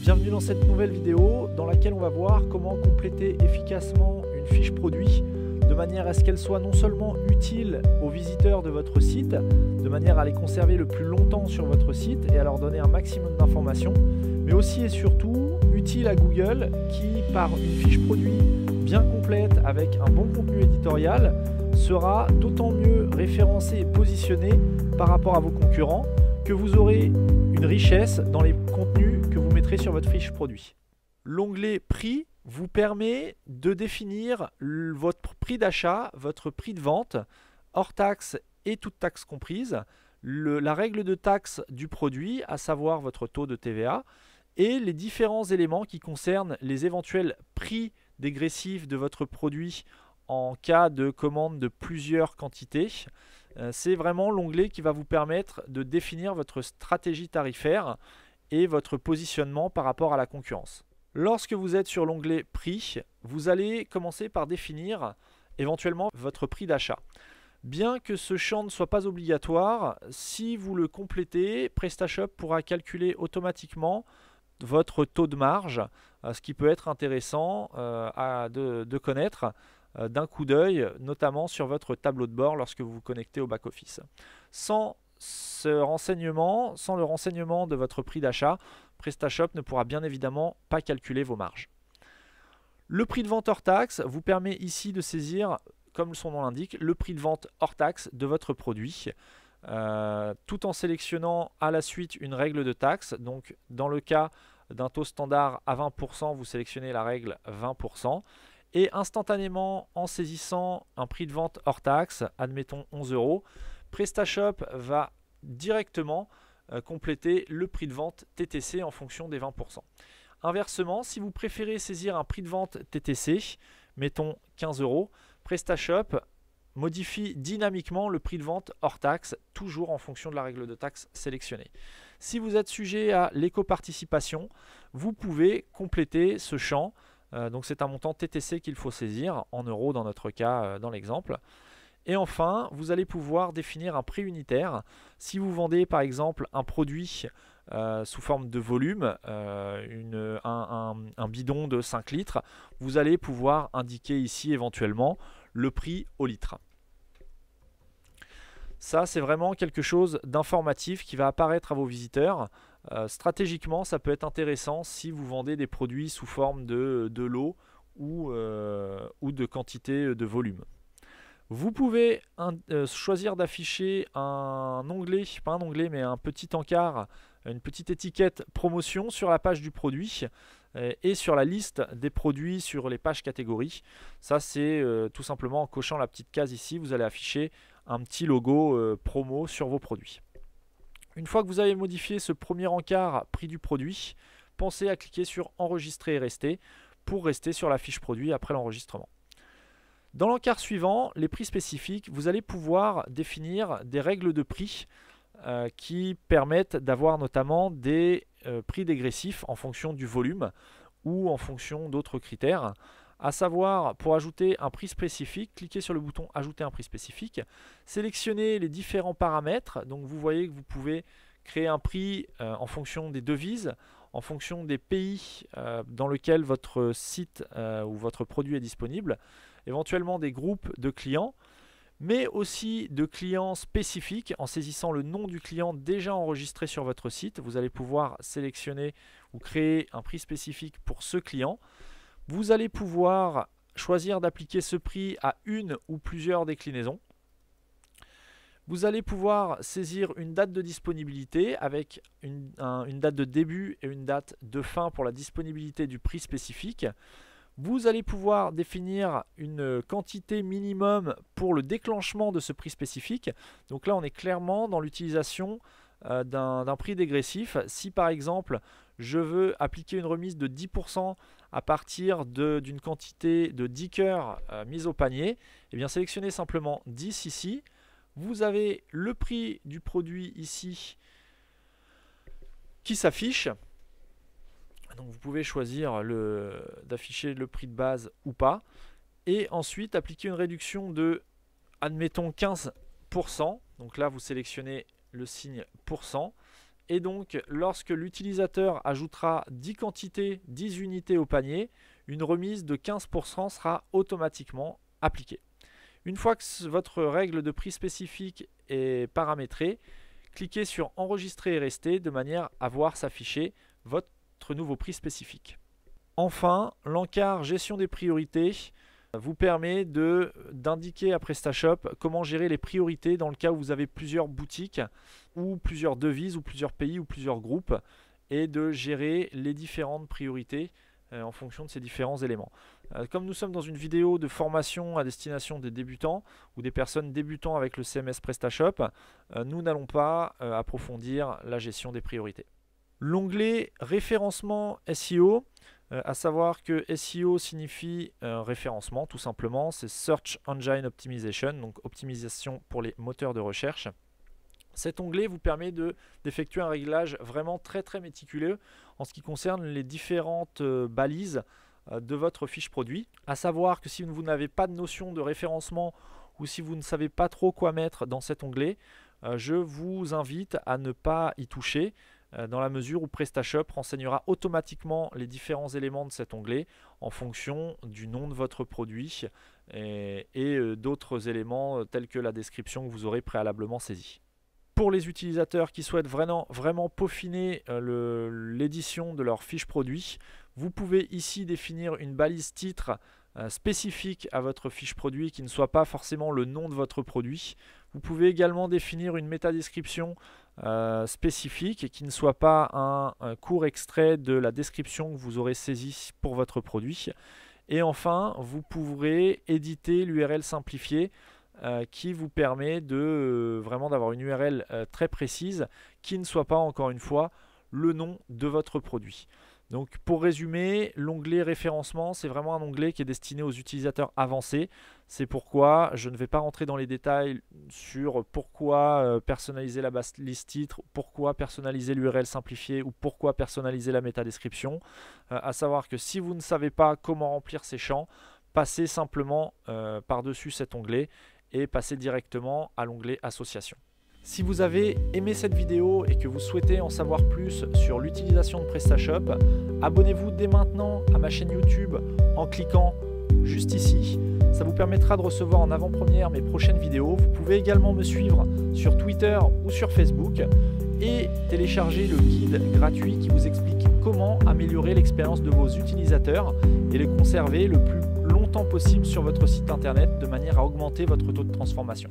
Bienvenue dans cette nouvelle vidéo dans laquelle on va voir comment compléter efficacement une fiche produit de manière à ce qu'elle soit non seulement utile aux visiteurs de votre site, de manière à les conserver le plus longtemps sur votre site et à leur donner un maximum d'informations, mais aussi et surtout utile à Google qui, par une fiche produit bien complète avec un bon contenu éditorial, sera d'autant mieux référencée et positionnée par rapport à vos concurrents que vous aurez une richesse dans les contenus que vous mettrez sur votre fiche produit. L'onglet prix vous permet de définir votre prix d'achat, votre prix de vente, hors taxe et toutes taxes comprises, la règle de taxe du produit, à savoir votre taux de TVA, et les différents éléments qui concernent les éventuels prix dégressifs de votre produit en cas de commande de plusieurs quantités. C'est vraiment l'onglet qui va vous permettre de définir votre stratégie tarifaire et votre positionnement par rapport à la concurrence. Lorsque vous êtes sur l'onglet prix, vous allez commencer par définir éventuellement votre prix d'achat. Bien que ce champ ne soit pas obligatoire, si vous le complétez, PrestaShop pourra calculer automatiquement votre taux de marge, ce qui peut être intéressant de connaître d'un coup d'œil, notamment sur votre tableau de bord lorsque vous vous connectez au back-office. Sans le renseignement de votre prix d'achat, PrestaShop ne pourra bien évidemment pas calculer vos marges. Le prix de vente hors taxe vous permet ici de saisir, comme son nom l'indique, le prix de vente hors taxe de votre produit, tout en sélectionnant à la suite une règle de taxe. Donc dans le cas d'un taux standard à 20%, vous sélectionnez la règle 20%. Et instantanément, en saisissant un prix de vente hors taxe, admettons 11 €, PrestaShop va directement compléter le prix de vente TTC en fonction des 20%. Inversement, si vous préférez saisir un prix de vente TTC, mettons 15 €, PrestaShop modifie dynamiquement le prix de vente hors taxe, toujours en fonction de la règle de taxe sélectionnée. Si vous êtes sujet à l'éco-participation, vous pouvez compléter ce champ. Donc c'est un montant TTC qu'il faut saisir, en euros dans notre cas, dans l'exemple. Et enfin, vous allez pouvoir définir un prix unitaire. Si vous vendez par exemple un produit sous forme de volume, un bidon de 5 litres, vous allez pouvoir indiquer ici éventuellement le prix au litre. Ça, c'est vraiment quelque chose d'informatif qui va apparaître à vos visiteurs. Stratégiquement, ça peut être intéressant si vous vendez des produits sous forme de lot ou de quantité de volume. Vous pouvez choisir d'afficher un onglet, pas un onglet, mais un petit encart, une petite étiquette promotion sur la page du produit et sur la liste des produits sur les pages catégories. Ça, c'est tout simplement en cochant la petite case ici, vous allez afficher un petit logo promo sur vos produits. Une fois que vous avez modifié ce premier encart prix du produit, pensez à cliquer sur enregistrer et rester pour rester sur la fiche produit après l'enregistrement. Dans l'encart suivant, les prix spécifiques, vous allez pouvoir définir des règles de prix qui permettent d'avoir notamment des prix dégressifs en fonction du volume ou en fonction d'autres critères. À savoir, pour ajouter un prix spécifique, cliquez sur le bouton ajouter un prix spécifique, sélectionnez les différents paramètres. Donc vous voyez que vous pouvez créer un prix en fonction des devises, en fonction des pays dans lesquels votre site ou votre produit est disponible, éventuellement des groupes de clients, mais aussi de clients spécifiques. En saisissant le nom du client déjà enregistré sur votre site, vous allez pouvoir sélectionner ou créer un prix spécifique pour ce client. Vous allez pouvoir choisir d'appliquer ce prix à une ou plusieurs déclinaisons. Vous allez pouvoir saisir une date de disponibilité avec une date de début et une date de fin pour la disponibilité du prix spécifique. Vous allez pouvoir définir une quantité minimum pour le déclenchement de ce prix spécifique. Donc là, on est clairement dans l'utilisation d'un prix dégressif. Si par exemple, je veux appliquer une remise de 10% à partir d'une quantité de 10 cœurs mise au panier, eh bien sélectionnez simplement 10 ici. Vous avez le prix du produit ici qui s'affiche. Donc vous pouvez choisir d'afficher le prix de base ou pas. Et ensuite appliquer une réduction de, admettons, 15%. Donc là, vous sélectionnez le signe %. Et donc, lorsque l'utilisateur ajoutera 10 quantités, 10 unités au panier, une remise de 15% sera automatiquement appliquée. Une fois que votre règle de prix spécifique est paramétrée, cliquez sur Enregistrer et rester de manière à voir s'afficher votre nouveau prix spécifique. Enfin, l'encart Gestion des priorités vous permet d'indiquer à PrestaShop comment gérer les priorités dans le cas où vous avez plusieurs boutiques ou plusieurs devises ou plusieurs pays ou plusieurs groupes et de gérer les différentes priorités en fonction de ces différents éléments. Comme nous sommes dans une vidéo de formation à destination des débutants ou des personnes débutant avec le CMS PrestaShop, nous n'allons pas approfondir la gestion des priorités. L'onglet référencement SEO, à savoir que SEO signifie référencement tout simplement, c'est Search Engine Optimization, donc optimisation pour les moteurs de recherche. Cet onglet vous permet d'effectuer un réglage vraiment très méticuleux en ce qui concerne les différentes balises de votre fiche produit. À savoir que si vous n'avez pas de notion de référencement ou si vous ne savez pas trop quoi mettre dans cet onglet, je vous invite à ne pas y toucher dans la mesure où PrestaShop renseignera automatiquement les différents éléments de cet onglet en fonction du nom de votre produit et d'autres éléments tels que la description que vous aurez préalablement saisie. Pour les utilisateurs qui souhaitent vraiment peaufiner l'édition de leur fiche produit, vous pouvez ici définir une balise titre spécifique à votre fiche produit qui ne soit pas forcément le nom de votre produit. Vous pouvez également définir une métadescription spécifique qui ne soit pas un court extrait de la description que vous aurez saisie pour votre produit. Et enfin, vous pourrez éditer l'URL simplifiée qui vous permet vraiment d'avoir une URL très précise qui ne soit pas encore une fois le nom de votre produit. Donc pour résumer, l'onglet référencement, c'est vraiment un onglet qui est destiné aux utilisateurs avancés. C'est pourquoi je ne vais pas rentrer dans les détails sur pourquoi personnaliser la base liste titre, pourquoi personnaliser l'URL simplifiée ou pourquoi personnaliser la métadescription. À savoir que si vous ne savez pas comment remplir ces champs, passez simplement par-dessus cet onglet et passez directement à l'onglet Association. Si vous avez aimé cette vidéo et que vous souhaitez en savoir plus sur l'utilisation de PrestaShop, abonnez-vous dès maintenant à ma chaîne YouTube en cliquant juste ici. Ça vous permettra de recevoir en avant-première mes prochaines vidéos. Vous pouvez également me suivre sur Twitter ou sur Facebook et télécharger le guide gratuit qui vous explique comment améliorer l'expérience de vos utilisateurs et les conserver le plus longtemps possible sur votre site internet de manière à augmenter votre taux de transformation.